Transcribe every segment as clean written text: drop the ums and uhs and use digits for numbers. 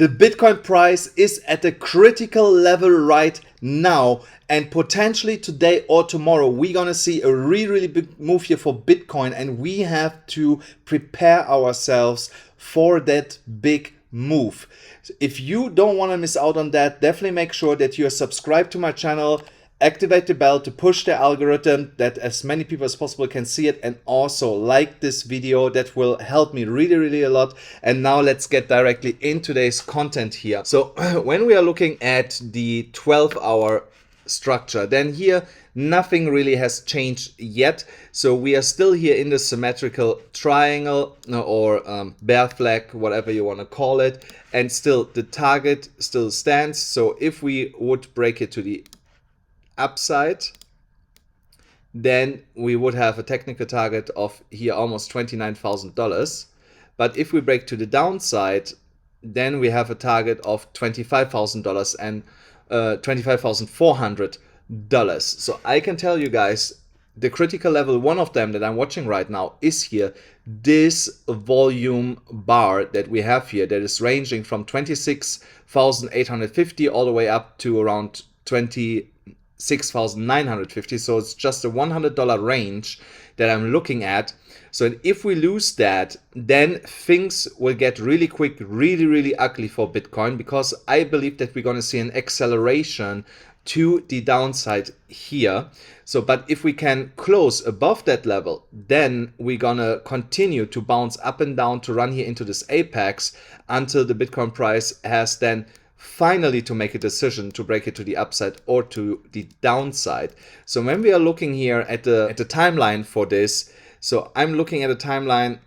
The Bitcoin price is at a critical level right now, and potentially today or tomorrow we're gonna see a really big move here for Bitcoin, and we have to prepare ourselves for that big move. If you don't want to miss out on that, definitely make sure that you're subscribed to my channel. Activate the bell to push the algorithm that as many people as possible can see it, and also like this video. That will help me really a lot. And now let's get directly into today's content here. So when we are looking at the 12-hour structure, then here nothing really has changed yet. So we are still here in the symmetrical triangle or bear flag, whatever you want to call it, and still the target still stands. So if we would break it to the upside, then we would have a technical target of here almost $29,000. But if we break to the downside, then we have a target of $25,000 and $25,400. So I can tell you guys, the critical level, one of them that I'm watching right now, is here this volume bar that we have here, that is ranging from 26,850 all the way up to around 26,950. So it's just a $100 range that I'm looking at. So if we lose that, then things will get really quick, really ugly for Bitcoin, because I believe that we're going to see an acceleration to the downside here. So, but if we can close above that level, then we're gonna continue to bounce up and down to run here into this apex until the Bitcoin price has then finally to make a decision to break it to the upside or to the downside. So when we are looking here at the timeline for this, so I'm looking at a timeline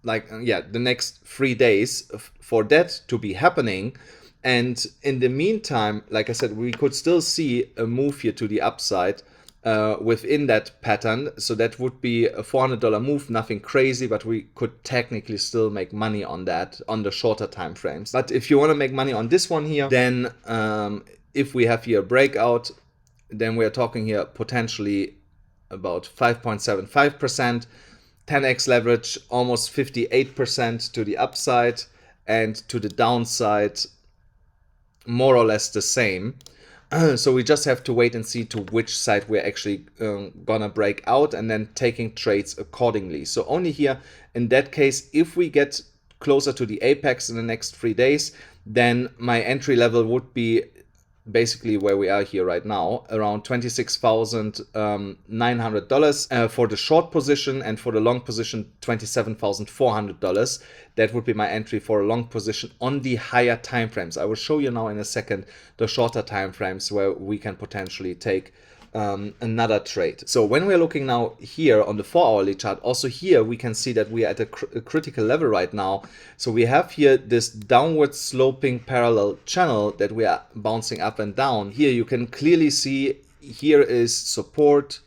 like the next 3 days for that to be happening. And in the meantime, like I said, we could still see a move here to the upside within that pattern. So that would be a $400 move, nothing crazy, but we could technically still make money on that on the shorter time frames. But if you want to make money on this one here, then if we have here a breakout, then we are talking here potentially about 5.75%, 10x leverage, almost 58% to the upside, and to the downside more or less the same. So we just have to wait and see to which side we're actually gonna break out, and then taking trades accordingly. So only here in that case, if we get closer to the apex in the next 3 days, then my entry level would be basically where we are here right now, around $26,900 for the short position, and for the long position $27,400. That would be my entry for a long position on the higher time frames. I will show you now in a second the shorter time frames where we can potentially take another trade. So when we're looking now here on the 4-hourly chart, also here we can see that we are at a critical level right now. So we have here this downward sloping parallel channel that we are bouncing up and down. Here you can clearly see here is support,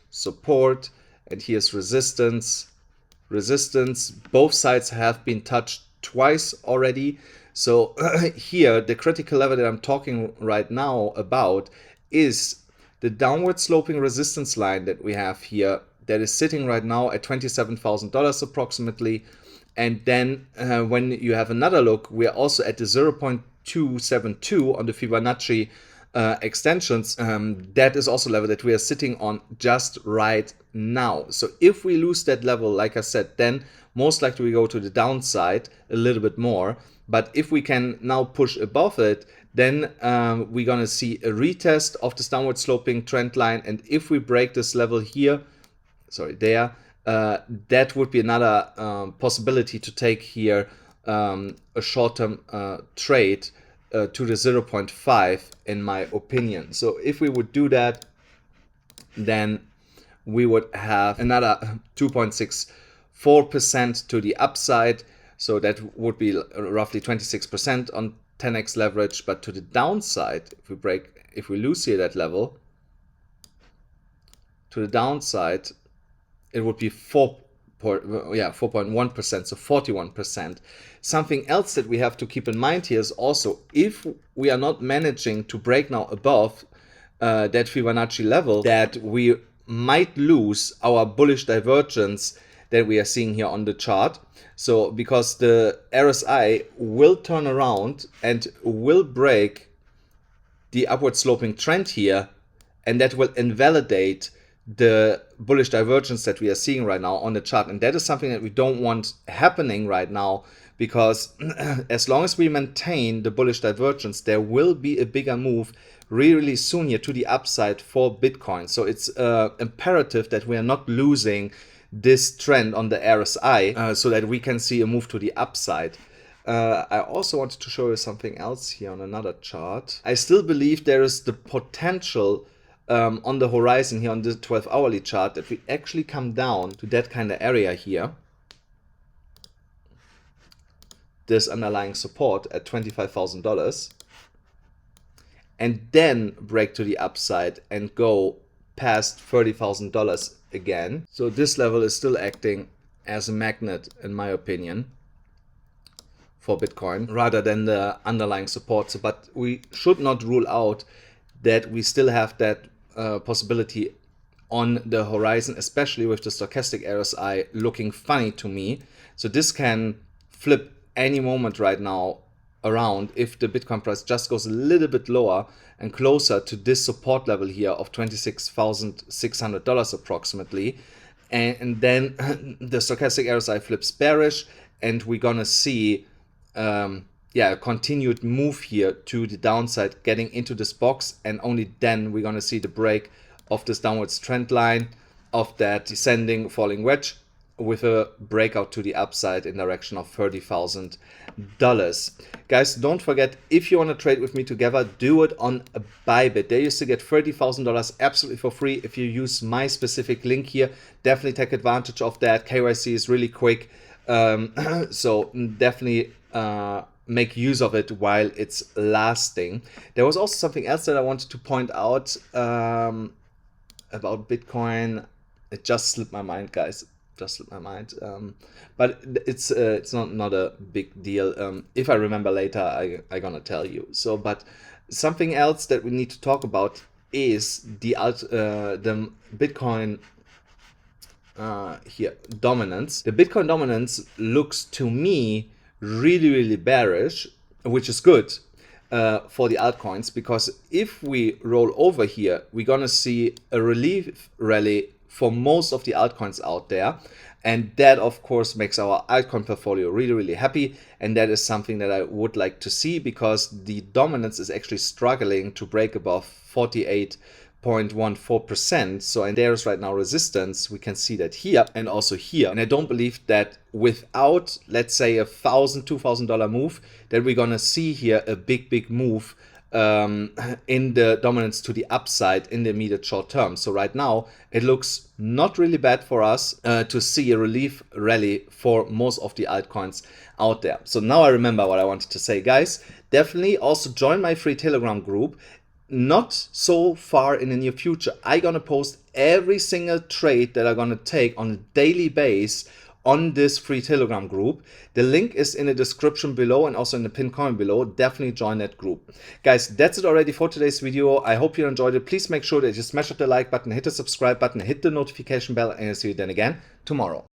and here's resistance. Both sides have been touched twice already. So here the critical level that I'm talking right now about is the downward sloping resistance line that we have here, that is sitting right now at $27,000 approximately. And then when you have another look, we are also at the 0.272 on the Fibonacci extensions. That is also a level that we are sitting on just right now. So if we lose that level, like I said, then most likely we go to the downside a little bit more. But if we can now push above it, then we're gonna see a retest of this downward sloping trend line. And if we break this level here, that would be another possibility to take here a short-term trade to the 0.5 in my opinion. So if we would do that, then we would have another 2.64% to the upside. So that would be roughly 26% on 10x leverage. But to the downside, if we lose here that level, to the downside, it would be 4.1%, so 41%. Something else that we have to keep in mind here is also, if we are not managing to break now above that Fibonacci level, that we might lose our bullish divergence that we are seeing here on the chart. So because the RSI will turn around and will break the upward sloping trend here, and that will invalidate the bullish divergence that we are seeing right now on the chart. And that is something that we don't want happening right now, because as long as we maintain the bullish divergence, there will be a bigger move really soon here to the upside for Bitcoin. So it's imperative that we are not losing this trend on the RSI so that we can see a move to the upside. I also wanted to show you something else here on another chart. I still believe there is the potential on the horizon here on the 12-hourly chart that we actually come down to that kind of area here, this underlying support at $25,000, and then break to the upside and go past $30,000 again. So this level is still acting as a magnet, in my opinion, for Bitcoin rather than the underlying support. So, but we should not rule out that we still have that possibility on the horizon, especially with the stochastic RSI looking funny to me. So this can flip any moment right now around if the Bitcoin price just goes a little bit lower and closer to this support level here of $26,600 approximately, and then the stochastic RSI flips bearish, and we're gonna see a continued move here to the downside, getting into this box, and only then we're gonna see the break of this downwards trend line of that descending falling wedge with a breakout to the upside in direction of $30,000. Guys, don't forget, if you want to trade with me together, do it on BYBIT. There you still get $30,000 absolutely for free if you use my specific link here. Definitely take advantage of that. KYC is really quick, so definitely make use of it while it's lasting. There was also something else that I wanted to point out about Bitcoin. It just slipped my mind, guys. Just slipped my mind, but it's not a big deal. If I remember later, I gonna tell you. So, but something else that we need to talk about is the Bitcoin here dominance. The Bitcoin dominance looks to me really bearish, which is good for the altcoins, because if we roll over here, we're gonna see a relief rally for most of the altcoins out there, and that of course makes our altcoin portfolio really happy, and that is something that I would like to see, because the dominance is actually struggling to break above 48.14%. so, and there is right now resistance. We can see that here and also here, and I don't believe that without, let's say, $1,000-$2,000 move, that we're gonna see here a big move in the dominance to the upside in the immediate short term. So right now it looks not really bad for us to see a relief rally for most of the altcoins out there. So now I remember what I wanted to say, guys. Definitely also join my free Telegram group. Not so far in the near future, I'm gonna post every single trade that I'm gonna take on a daily basis on this free Telegram group. The link is in the description below and also in the pinned comment below. Definitely join that group. Guys, that's it already for today's video. I hope you enjoyed it. Please make sure that you smash up the like button, hit the subscribe button, hit the notification bell, and I'll see you then again tomorrow.